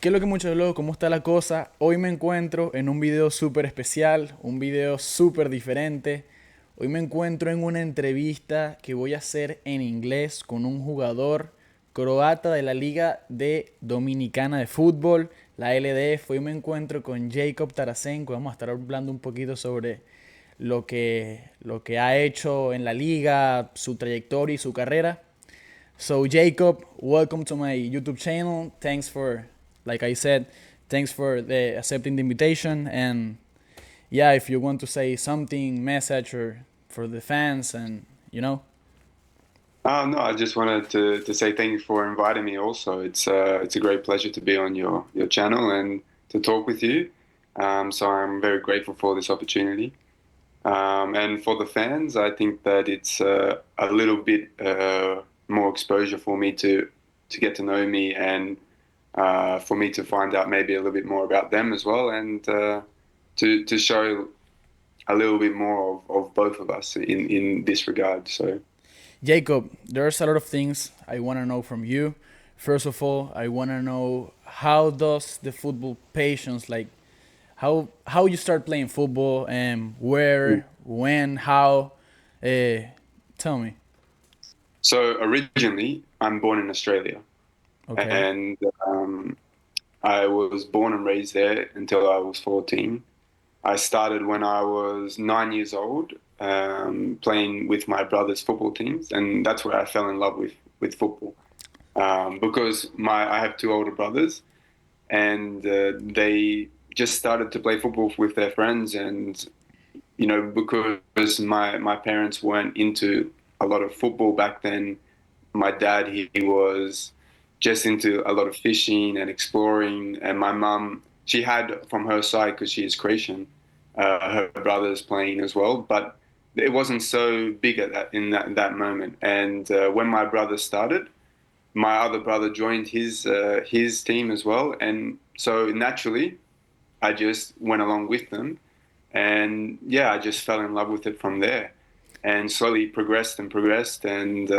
¿Qué es lo que muchos luego? ¿Cómo está la cosa? Hoy me encuentro en un video súper especial, un video súper diferente. Hoy me encuentro en una entrevista que voy a hacer en inglés con un jugador croata de la Liga de Dominicana de Fútbol, la LDF. Hoy me encuentro con Jacob Tarasenko. Vamos a estar hablando un poquito sobre lo que ha hecho en la liga, su trayectoria y su carrera. So Jacob, welcome to my YouTube channel. Thanks for, like I said, thanks for the accepting the invitation. And yeah, if you want to say something, message or for the fans, and you know. No, I just wanted to say thank you for inviting me. Also, it's a great pleasure to be on your channel and to talk with you. So I'm very grateful for this opportunity. And for the fans, I think that it's a little bit more exposure for me to get to know me and for me to find out maybe a little bit more about them as well, and to show a little bit more of both of us in this regard. So. Jacob, there's a lot of things I want to know from you. First of all, I want to know how does the football patience, like how you start playing football and where, when, how. Uh, Tell me. So originally, I'm born in Australia, Okay. and I was born and raised there until I was 14. I started when I was 9 years old, playing with my brother's football teams, and that's where I fell in love with football. Because I have two older brothers, and they just started to play football with their friends, and because my parents weren't into a lot of football back then. My dad, he was just into a lot of fishing and exploring, and my mum, she had from her side, because she is Croatian, her brothers playing as well, but it wasn't so big at that moment. And when my brother started, my other brother joined his team as well, and so naturally I just went along with them, and yeah, I just fell in love with it from there, and slowly progressed and progressed, and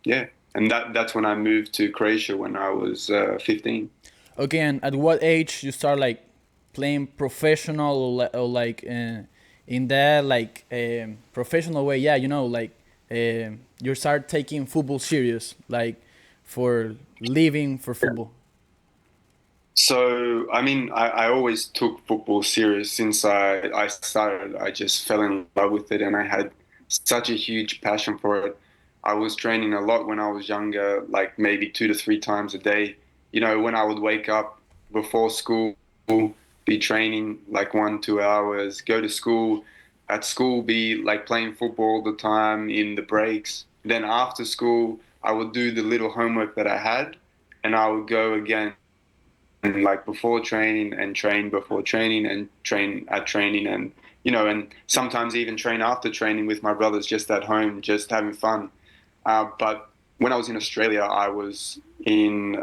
yeah, and that's when I moved to Croatia when I was 15. Okay, and at what age you start like playing professional or like in that like professional way? Yeah, you know, like you start taking football serious, like for living for football. So I mean, I always took football serious since I started. I just fell in love with it, and I had such a huge passion for it. I was training a lot when I was younger, like maybe 2 to 3 times a day. When I would wake up before school, be training like 1, 2 hours, go to school. At school, be like playing football all the time in the breaks. Then after school, I would do the little homework that I had, and I would go again and like before training and train before training and train at training, and and sometimes even train after training with my brothers just at home, just having fun. But when I was in Australia, I was in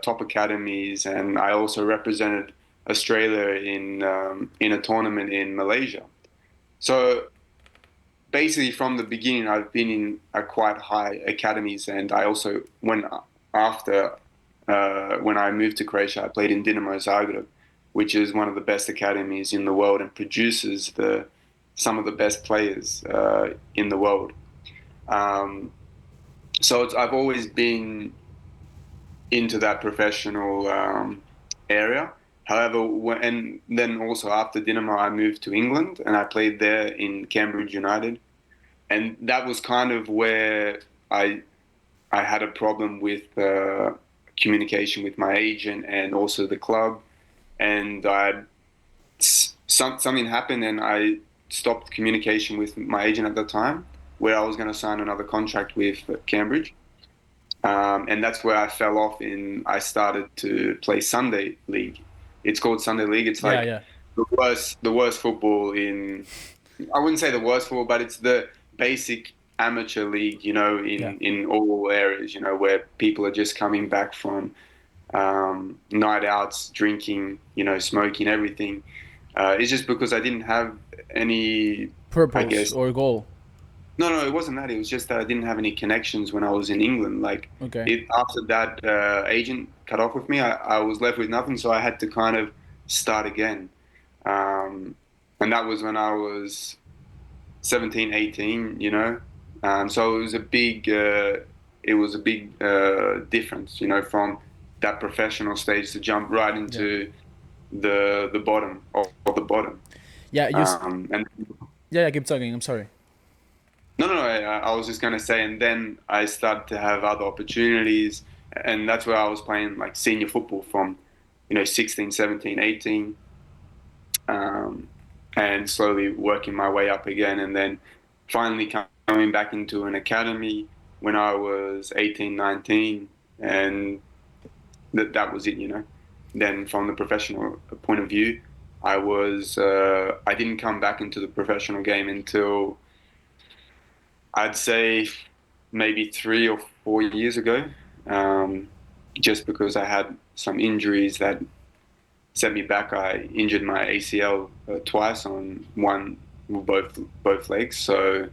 top academies, and I also represented Australia in a tournament in Malaysia. So basically, from the beginning, I've been in quite high academies, and I also after when I moved to Croatia, I played in Dinamo Zagreb, which is one of the best academies in the world and produces some of the best players in the world. Um, so I've always been into that professional area. However, and then also after Dinamo, I moved to England and I played there in Cambridge United, and that was kind of where I had a problem with communication with my agent and also the club, and something happened, and I stopped communication with my agent at the time, where I was going to sign another contract with Cambridge, and that's where I fell off. I started to play Sunday League. It's called Sunday League. It's Yeah, like yeah. the worst football in. I wouldn't say the worst football, but it's the basic amateur league, Yeah. in all areas, where people are just coming back from night outs, drinking, smoking, everything. It's just because I didn't have any, I Purpose guess, or goal. No, no, it wasn't that. It was just that I didn't have any connections when I was in England. Like Okay. it after that agent cut off with me, I was left with nothing, so I had to kind of start again. Um, and that was when I was 17, 18, you know. So it was a big difference, you know, from that professional stage to jump right Yeah. into the bottom of the bottom. Yeah. And Yeah. Keep talking. I'm sorry. no, no, no, I was just gonna say, and then I started to have other opportunities, and that's where I was playing like senior football from, you know, 16, 17, 18, um, and slowly working my way up again, and then finally coming back into an academy when I was 18, 19, and that was it, you know. Then from the professional point of view, I didn't come back into the professional game until I'd say maybe 3 or 4 years ago, um, just because I had some injuries that set me back. I injured my ACL twice on both legs, so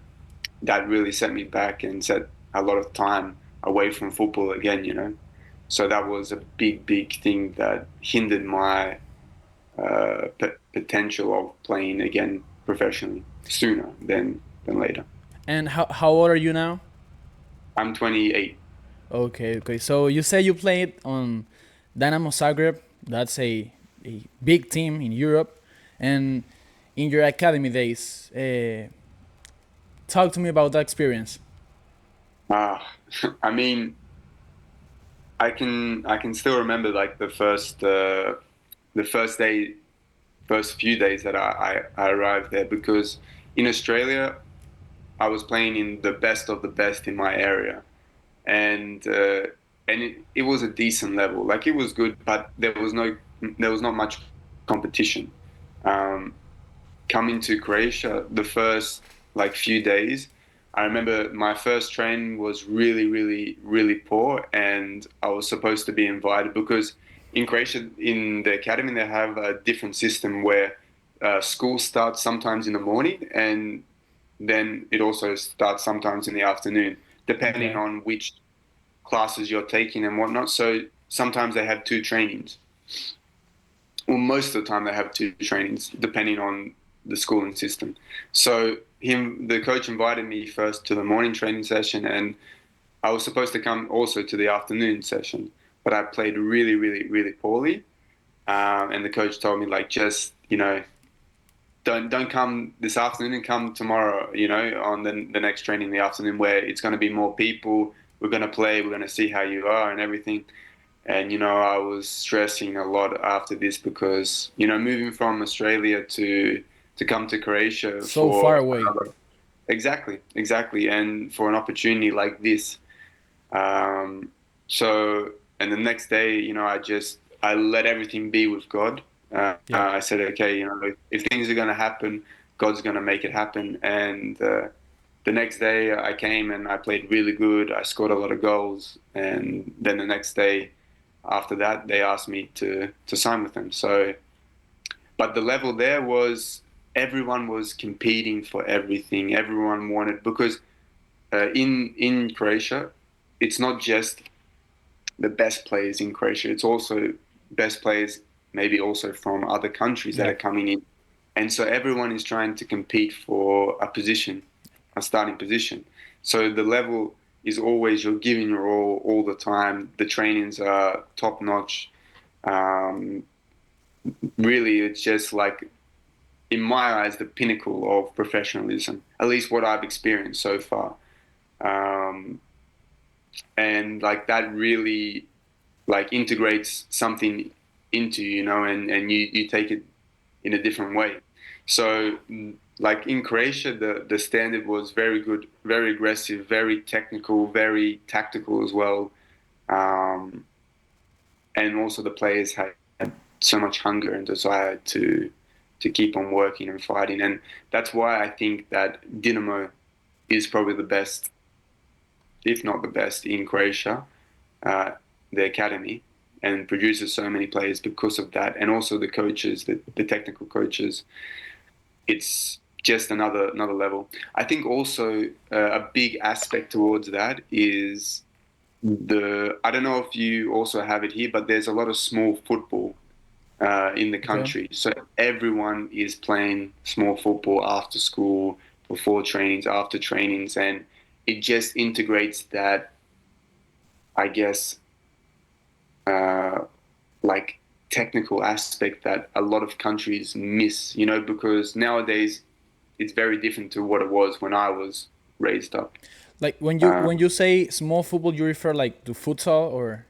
that really set me back and set a lot of time away from football again. You know, so that was a big thing that hindered my potential of playing again professionally sooner than later. And how old are you now? I'm 28. Okay. Okay. So you say you played on Dynamo Zagreb. That's a big team in Europe, and in your academy days. Talk to me about that experience. Ah, I mean, I can still remember like the first few days that I arrived there because in Australia I was playing in the best of the best in my area, and it was a decent level. Like it was good, but there was not much competition. Um, Coming to Croatia, the first like few days, I remember my first train was really poor, and I was supposed to be invited because in Croatia, in the academy, they have a different system where school starts sometimes in the morning, and then it also starts sometimes in the afternoon, depending Okay. on which classes you're taking and whatnot. So sometimes they have two trainings. Well, most of the time they have two trainings, depending on the schooling system. So the coach invited me first to the morning training session, and I was supposed to come also to the afternoon session, but I played really poorly. And the coach told me like, just don't come this afternoon and come tomorrow. You know, on the next training in the afternoon where it's going to be more people. We're going to play. We're going to see how you are and everything. And I was stressing a lot after this because moving from Australia to come to Croatia So far for away. another exactly, and for an opportunity like this. Um, so and the next day, I let everything be with God. Yeah. I said, okay, if things are going to happen, God's going to make it happen. And the next day, I came and I played really good. I scored a lot of goals, and then the next day after that, they asked me to sign with them. So, but the level there was everyone was competing for everything. Everyone wanted because in Croatia, it's not just the best players in Croatia. It's also best players maybe also from other countries that Yeah. are coming in, and so everyone is trying to compete for a position, a starting position. So the level is always you're giving your all the time. The trainings are top notch. Um, Really, it's just like in my eyes the pinnacle of professionalism. At least what I've experienced so far, um, and like that really like integrates something into and you take it in a different way. So like in Croatia, the standard was very good, very aggressive, very technical, very tactical as well. Um, and also the players had so much hunger and desire to keep on working and fighting, and that's why I think that Dinamo is probably the best, if not the best, in Croatia, uh, the academy, and produces so many players because of that, and also the coaches, the technical coaches. It's just another level. I think also a big aspect towards that is I don't know if you also have it here, but there's a lot of small football in the Okay. country. So everyone is playing small football after school, before trainings, after trainings, and it just integrates that, I guess, uh, like technical aspect that a lot of countries miss, because nowadays it's very different to what it was when I was raised up. Like when you Uh, when you say small football, you refer like to futsal or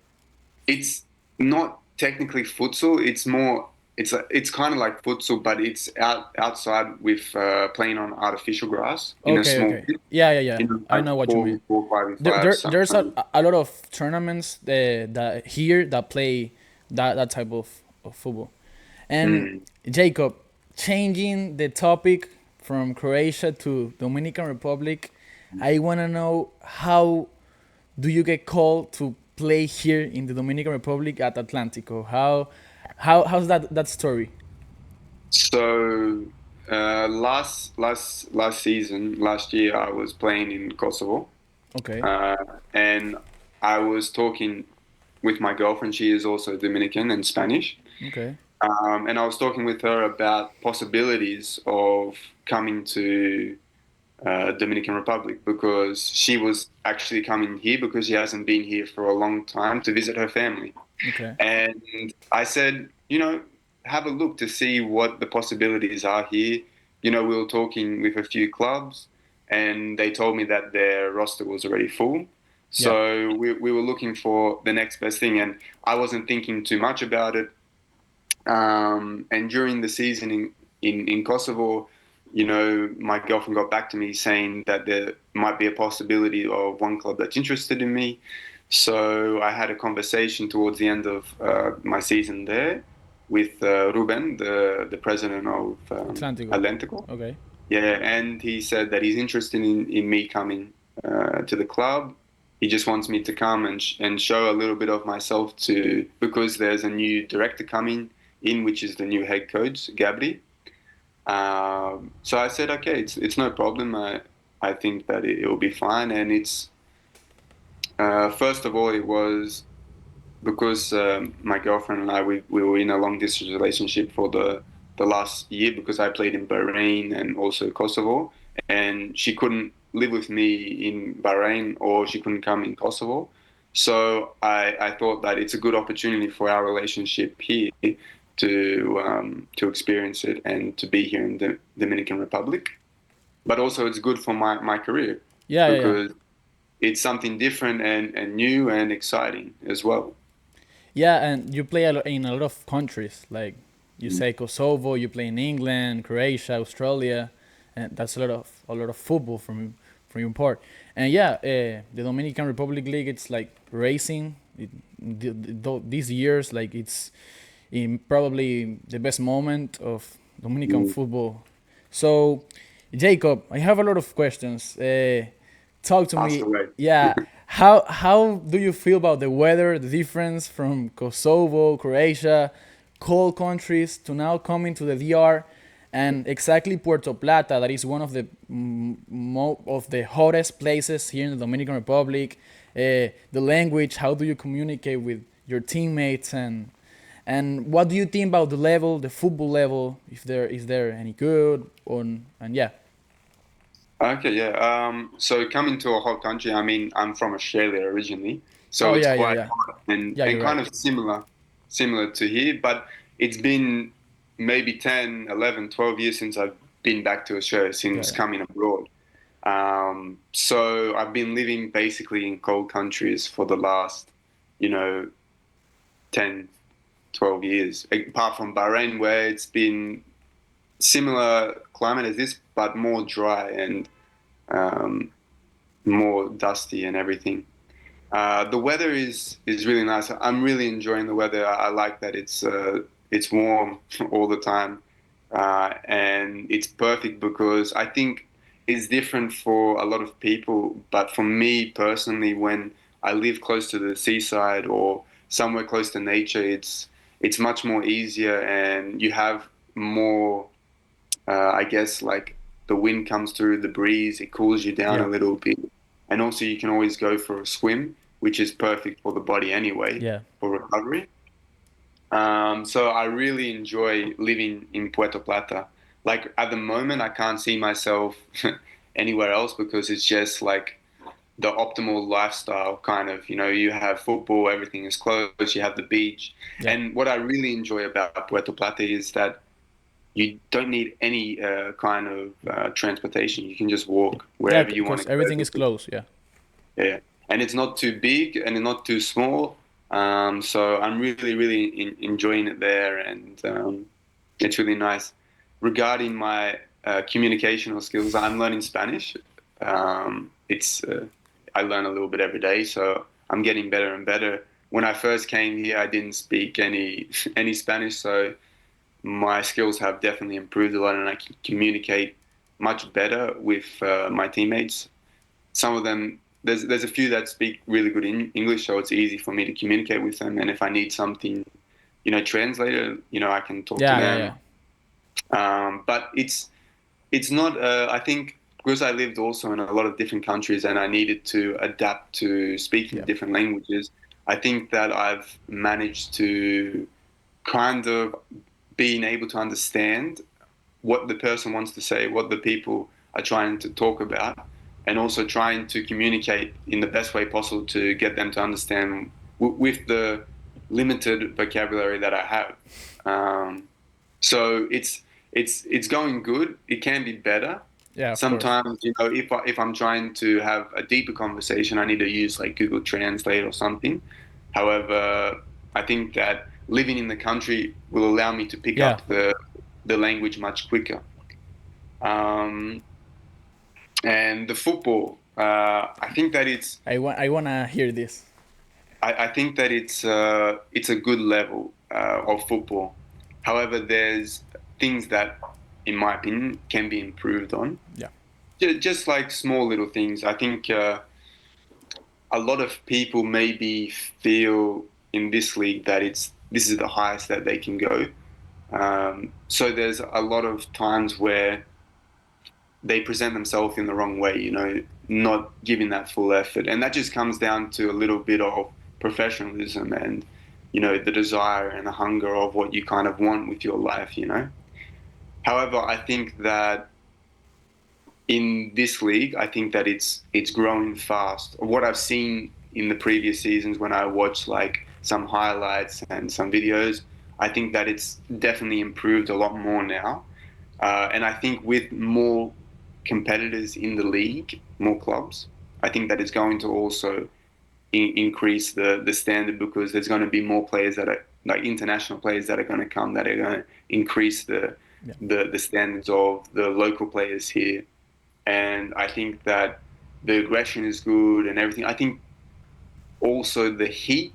it's not technically futsal. It's more. It's kind of like futsal, but it's outside with playing on artificial grass in a okay, small okay. pit, Yeah, yeah, yeah. I like know what you four mean. v four, five v There, five, there there's sometimes. a lot of tournaments that here that play that type of football. And Mm. Jacob, changing the topic from Croatia to Dominican Republic, I want to know how do you get called to play here in the Dominican Republic at Atlántico? How's that story? So last season, last year, I was playing in Kosovo, Okay, uh, and I was talking with my girlfriend. She is also Dominican and Spanish. okay, And I was talking with her about possibilities of coming to Dominican Republic because she was actually coming here because she hasn't been here for a long time to visit her family. okay. And I said, have a look to see what the possibilities are here. We were talking with a few clubs, and they told me that their roster was already full. Yeah, So we were looking for the next best thing, and I wasn't thinking too much about it. And during the season in Kosovo, my girlfriend got back to me saying that there might be a possibility of one club that's interested in me. So I had a conversation towards the end of my season there with Ruben, the president of Atlántico. Atlántico. Okay. Yeah, and he said that he's interested in me coming to the club. He just wants me to come and show a little bit of myself because there's a new director coming in, which is the new head coach, Gabri. So I said, okay, it's no problem. I think that it will be fine. And it's first of all, it was because my girlfriend and I we were in a long distance relationship for the last year because I played in Bahrain and also Kosovo, and she couldn't live with me in Bahrain or she couldn't come in Kosovo. So I thought that it's a good opportunity for our relationship here to experience it and to be here in the Dominican Republic. But also it's good for my career Yeah, yeah, yeah. because it's something different and new and exciting as well. Yeah, and you play in a lot of countries. Like you say, Kosovo. You play in England, Croatia, Australia, and that's a lot of football from your part. And yeah, the Dominican Republic League. It's like racing. These years, like it's in probably the best moment of Dominican Mm. football. So, Jacob, I have a lot of questions. Talk to Passed me. away. Yeah, how do you feel about the weather, the difference from Kosovo, Croatia, cold countries to now coming to the DR, and exactly Puerto Plata, that is one of the of the hottest places here in the Dominican Republic. The language, how do you communicate with your teammates, and what do you think about the level, the football level? If there is there any good on and yeah. Okay, yeah. So coming to a hot country, I mean, I'm from Australia originally, Oh so it's yeah, yeah, quite yeah, hot and yeah. and You're kind right. of similar to here, but it's been maybe 10, 11, 12 years since I've been back to Australia Yeah, since yeah. coming abroad. So I've been living basically in cold countries for the last, you know, 10, 12 years, apart from Bahrain, where it's been similar climate as this, but more dry and um, more dusty and everything. The weather is really nice. I'm really enjoying the weather. I like that it's warm all the time, and it's perfect because I think it's different for a lot of people. But for me personally, when I live close to the seaside or somewhere close to nature, it's much more easier, and you have more, I guess, like the wind comes through, the breeze, it cools you down Yeah. a little bit. And also you can always go for a swim, which is perfect for the body anyway, Yeah. for recovery. So I really enjoy living in Puerto Plata. Like at the moment, I can't see myself anywhere else because it's just like the optimal lifestyle kind of, you have football, everything is close, you have the beach. Yeah. And what I really enjoy about Puerto Plata is that you don't need any kind of transportation. You can just walk Yeah, wherever you want because to everything go. is close. Yeah. Yeah, and it's not too big and it's not too small. So I'm really, really enjoying it there, and it's really nice. Regarding my communicational skills, I'm learning Spanish. It's I learn a little bit every day, so I'm getting better and better. When I first came here, I didn't speak any any Spanish, so my skills have definitely improved a lot, and I can communicate much better with my teammates. Some of them, there's a few that speak really good English, so it's easy for me to communicate with them. And if I need something, translated, I can talk to Yeah. Yeah. them. Yeah. But it's not. I think because I lived also in a lot of different countries and I needed to adapt to speaking Yeah. different languages. I think that I've managed to kind of being able to understand what the person wants to say, what the people are trying to talk about, and also trying to communicate in the best way possible to get them to understand with the limited vocabulary that I have. So it's going good. It can be better. Yeah. Of course. Sometimes, if I'm trying to have a deeper conversation, I need to use like Google Translate or something. However, I think that living in the country will allow me to pick Yeah. up the language much quicker. Um, and the football, I think that I wanna hear this. I think that it's a good level of football. However, there's things that, in my opinion, can be improved on. Yeah. Just like small little things. I think a lot of people maybe feel in this league that this is the highest that they can go. So there's a lot of times where they present themselves in the wrong way, not giving that full effort. And that just comes down to a little bit of professionalism and, the desire and the hunger of what you kind of want with your life. However, I think that in this league, I think that it's growing fast. What I've seen in the previous seasons when I watched like some highlights and some videos, I think that it's definitely improved a lot more now. And I think with more competitors in the league, more clubs, I think that it's going to also increase the standard because there's going to be more players that are like international players that are going to come that are going to increase Yeah. the standards of the local players here. And I think that the aggression is good and everything. I think also the heat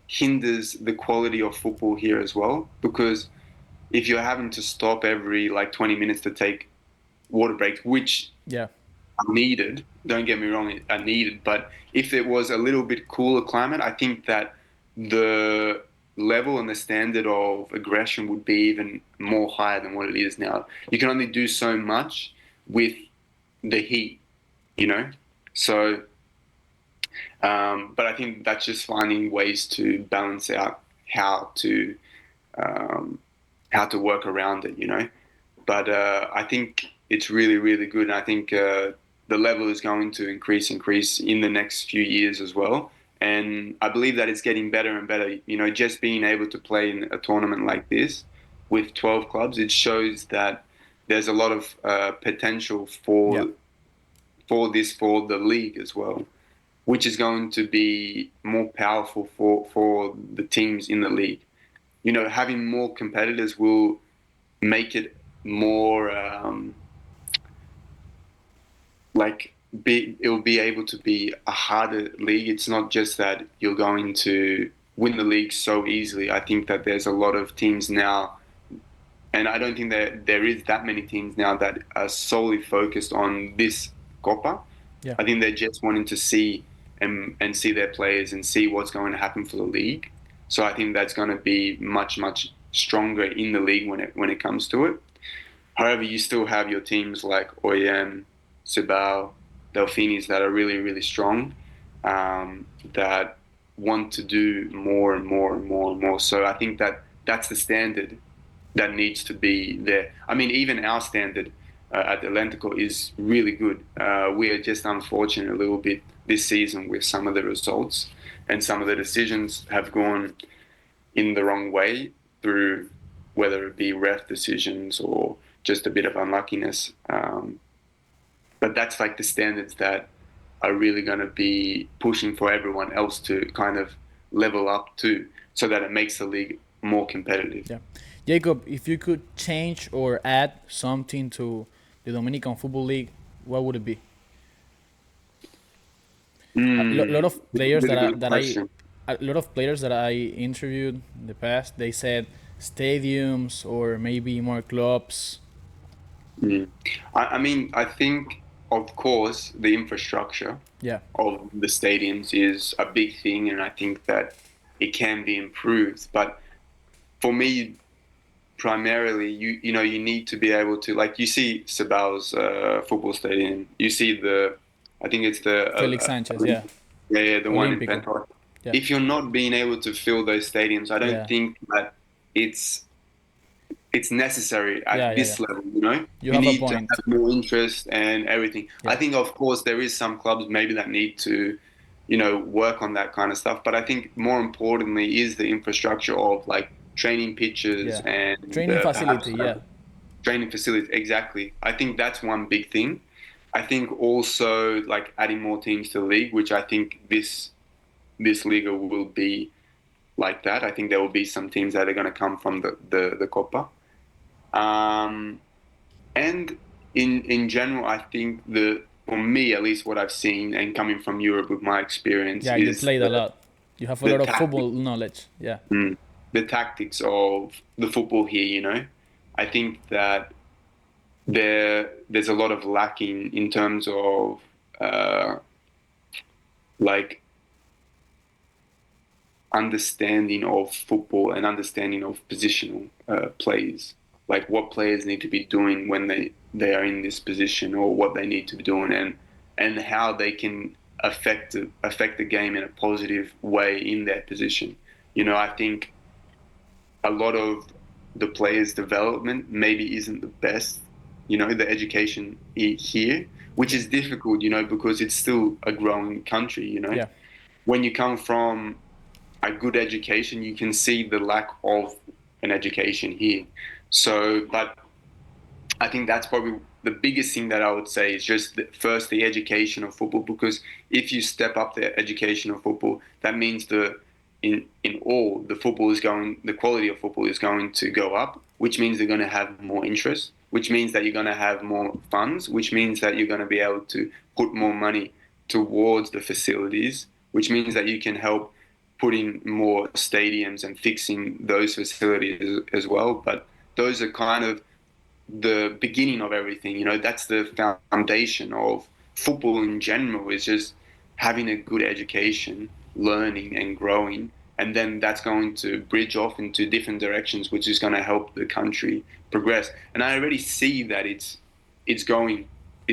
hinders the quality of football here as well because if you're having to stop every like 20 minutes to take water breaks, which Yeah. are needed, don't get me wrong, are needed, but if it was a little bit cooler climate, I think that the level and the standard of aggression would be even more higher than what it is now. You can only do so much with the heat. So, but I think that's just finding ways to balance out um, how to work around it. But I think it's really, really good. And I think the level is going to increase in the next few years as well. And I believe that it's getting better and better. Just being able to play in a tournament like this with 12 clubs, it shows that there's a lot of potential Yeah. for the league as well, which is going to be more powerful for the teams in the league. Having more competitors will make it more like it'll be able to be a harder league. It's not just that you're going to win the league so easily. I think that there's a lot of teams now, and I don't think that there is that many teams now that are solely focused on this Copa. Yeah. I think they're just wanting to see and see their players and see what's going to happen for the league. So I think that's going to be much, much stronger in the league when it comes to it. However, you still have your teams like OEM, Cibao, Delfinis that are really, really strong, that want to do more and more and more and more. So I think that that's the standard that needs to be there. I mean, even our standard at Atlántico is really good. We are just unfortunate a little bit this season with some of the results, and some of the decisions have gone in the wrong way through whether it be ref decisions or just a bit of unluckiness. But that's like the standards that are really going to be pushing for everyone else to kind of level up to, so that it makes the league more competitive. Yeah. Jacob, if you could change or add something to the Dominican Football League, what would it be? A lot of players Really that good question. a lot of players that I interviewed in the past, they said stadiums or maybe more clubs. Mm. I mean, I think, of course, the infrastructure Yeah, of the stadiums is a big thing, and I think that it can be improved. But for me, primarily, you need to be able to, like, you see Sabal's football stadium, you see I think it's Felix Sanchez. Yeah, the one in Olímpico. Pentar. Yeah, If you're not being able to fill those stadiums, I don't yeah, think that it's it's necessary yeah, at yeah, yeah. this level, you know? You You have a need to have point. more interest and everything. I Yeah, think, of course, there is some clubs maybe that need to, work on that kind of stuff. But I think more importantly is the infrastructure of like training pitches yeah. and Training perhaps facility. Yeah, training facilities. Exactly. I think that's one big thing. I think also like adding more teams to the league, which I think this Liga will be like that. I think there will be some teams that are going to come from the Copa. Um, and in general, I think for me at least, what I've seen and coming from Europe with my experience yeah. You is played a lot. You have a the lot of tactics, football knowledge. Yeah, the tactics of the football here. I think that there's a lot of lacking in terms of like understanding of football and understanding of positional plays, like what players need to be doing when they are in this position, or what they need to be doing, and how they can affect the game in a positive way in their position. I think a lot of the players' development maybe isn't the best. The education here, which yeah, is difficult, because it's still a growing country. yeah. When you come from a good education, you can see the lack of an education here. So, but I think that's probably the biggest thing that I would say is just first the education of football, because if you step up the education of football, that means the quality of football is going to go up, which means they're going to have more interest, which means that you're going to have more funds, which means that you're going to be able to put more money towards the facilities, which means that you can help putting more stadiums and fixing those facilities as well. But those are kind of the beginning of everything. That's the foundation of football in general, is just having a good education, learning and growing. And then that's going to bridge off into different directions, which is going to help the country progress. And I already see that it's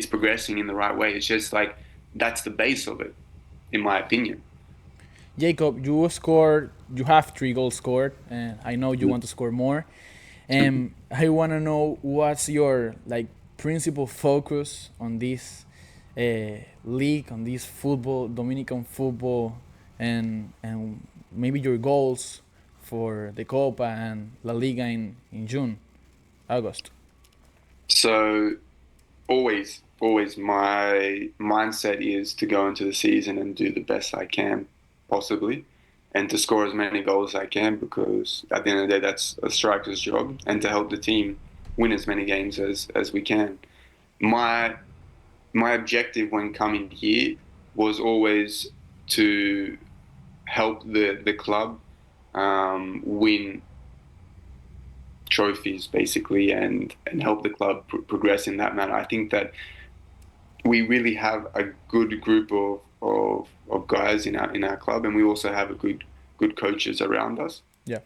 progressing in the right way. It's just like that's the base of it, in my opinion. Jacob, you have 3 goals scored, and I know you want to score more. And I want to know what's your like principal focus on this league, on this football, Dominican football, and maybe your goals for the Copa and La Liga in June, August. So always my mindset is to go into the season and do the best I can possibly, and to score as many goals as I can, because at the end of the day that's a striker's job, and to help the team win as many games as we can. My objective when coming here was always to help the club win trophies basically, and help the club progress in that manner. I think that we really have a good group of guys in our club, and we also have a good coaches around us. Yeah,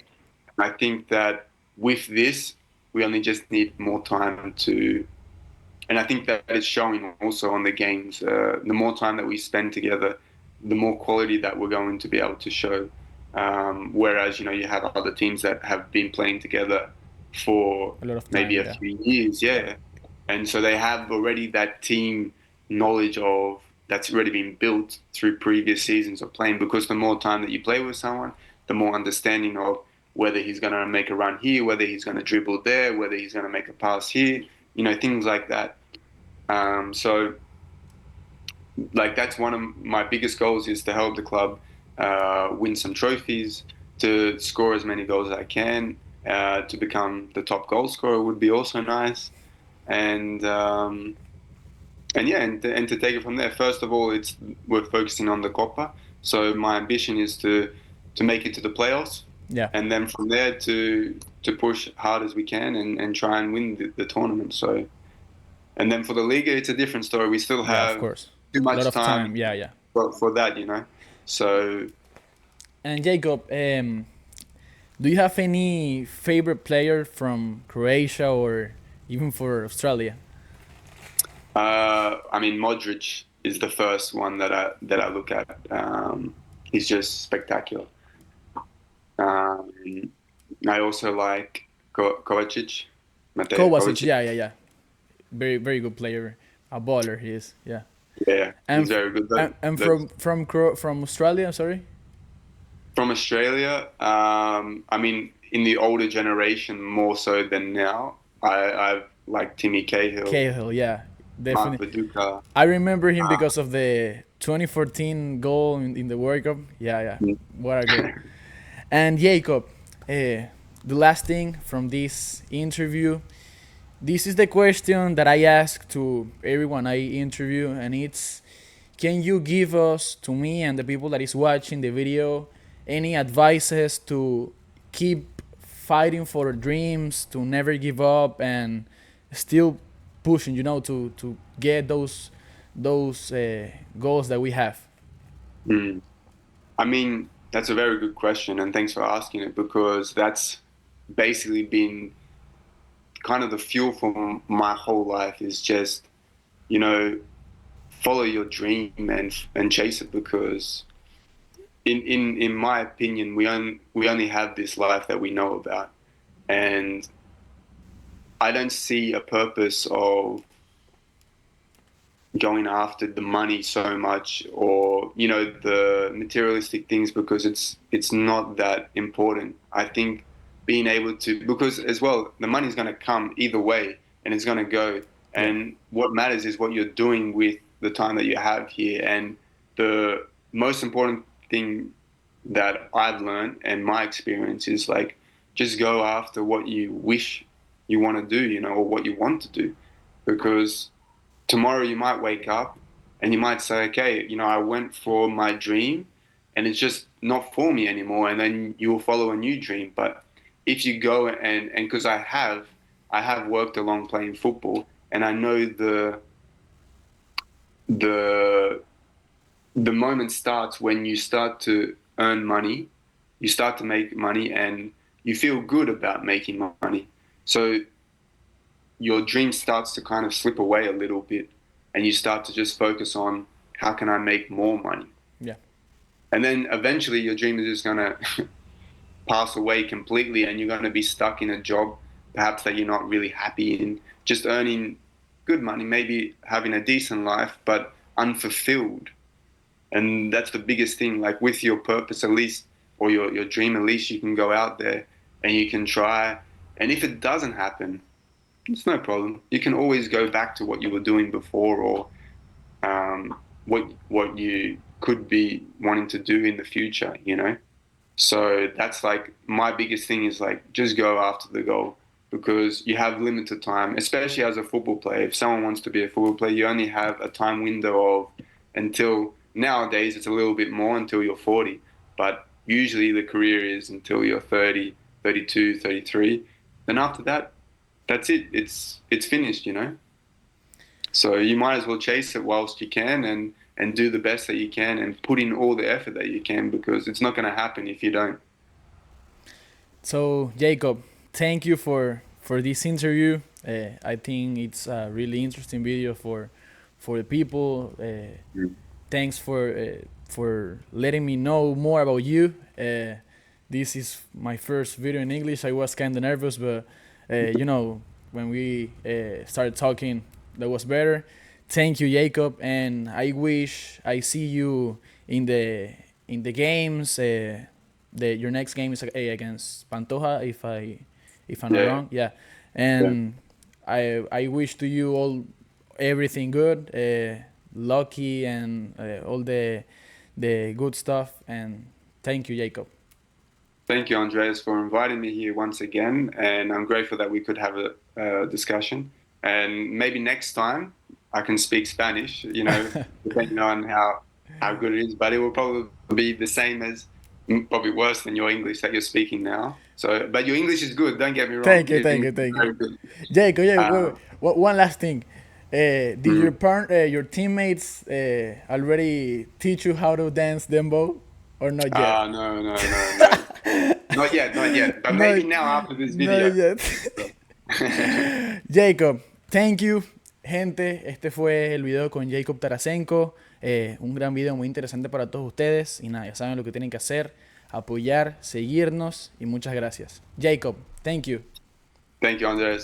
I think that with this, we only just need more time to. And I think that is showing also on the games. The more time that we spend together, the more quality that we're going to be able to show. Whereas, you have other teams that have been playing together for A lot of maybe time, a yeah. few years, yeah. And so they have already that team knowledge of that's already been built through previous seasons of playing, because the more time that you play with someone, the more understanding of whether he's going to make a run here, whether he's going to dribble there, whether he's going to make a pass here, things like that. So like that's one of my biggest goals, is to help the club win some trophies, to score as many goals as I can, to become the top goal scorer would be also nice, and yeah, and to take it from there. First of all, we're focusing on the Copa, so my ambition is to make it to the playoffs, Yeah. and then from there to push hard as we can and try and win the tournament. So, and then for the Liga, it's a different story. We still Yeah, of have course. too A lot much of time time. Yeah, yeah. for that, So And Jacob, do you have any favorite player from Croatia or even for Australia? I mean, Modric is the first one that I look at. He's just spectacular. Um, I also like Kovacic, Matej Kovacic, Kovacic. yeah, yeah, yeah. Very, very good player. A baller he is, yeah. Yeah, And he's very good. and from Australia, sorry. From Australia, I mean, in the older generation more so than now. I've like Timmy Cahill, Cahill, yeah, Mark definitely. Viduka. I remember him Uh, because of the 2014 goal in the World Cup. Yeah, yeah. What a goal. And Jacob, the last thing from this interview, this is the question that I ask to everyone I interview, and it's, can you give us, to me and the people that is watching the video, any advices to keep fighting for dreams, to never give up, and still pushing, to get those goals that we have? mm. I mean, that's a very good question, and thanks for asking it, because that's basically been kind of the fuel for my whole life, is just, you know, follow your dream and chase it, because in my opinion, we only have this life that we know about, and I don't see a purpose of going after the money so much, or the materialistic things, because it's not that important. I think being able to, because as well, the money's going to come either way, and it's going to go, Yeah, and what matters is what you're doing with the time that you have here. And the most important thing that I've learned and my experience is, like, just go after what you wish you want to do, or what you want to do, because tomorrow you might wake up and you might say, okay, I went for my dream and it's just not for me anymore. And then you will follow a new dream. But if you go and because I have worked along playing football, and I know the the moment starts when you start to earn money, you start to make money, and you feel good about making money. So your dream starts to kind of slip away a little bit, and you start to just focus on, how can I make more money? yeah, And then eventually your dream is just going to pass away completely, and you're going to be stuck in a job perhaps that you're not really happy in, just earning good money, maybe having a decent life, but unfulfilled. And that's the biggest thing. Like, with your purpose, at least, or your dream, at least you can go out there and you can try. And if it doesn't happen, it's no problem. You can always go back to what you were doing before, or what you could be wanting to do in the future. So that's like my biggest thing, is like, just go after the goal, because you have limited time, especially as a football player. If someone wants to be a football player, you only have a time window of, until nowadays it's a little bit more, until you're 40. But usually the career is until you're 30, 32, 33. Then after that, that's it. It's finished. So you might as well chase it whilst you can, and do the best that you can, and put in all the effort that you can, because it's not going to happen if you don't. so Jacob, thank you for this interview. I think it's a really interesting video for the people. Thanks for letting me know more about you. This is my first video in English. I was kind of nervous, but you know, when we started talking, that was better. Thank you, Jacob, and I wish I see you in the games. Your next game is against Pantoja, if I'm not wrong. Yeah, and I wish to you all everything good, lucky, and all the good stuff. And thank you, Jacob. Thank you, Andreas, for inviting me here once again, and I'm grateful that we could have a discussion. And maybe next time I can speak Spanish, you know, depending on how good it is. But it will probably be the same as, probably worse than your English that you're speaking now. So, but your English is good. Don't get me wrong. Thank you. Jacob, one last thing. Did your teammates already teach you how to dance dembow, or not yet? No. Not yet. But maybe now after this video. Not yet. Jacob, thank you. Gente, este fue el video con Jacob Tarasenko. Un gran video muy interesante para todos ustedes. Y nada, ya saben lo que tienen que hacer. Apoyar, seguirnos y muchas gracias. Jacob, thank you. Thank you, Andres.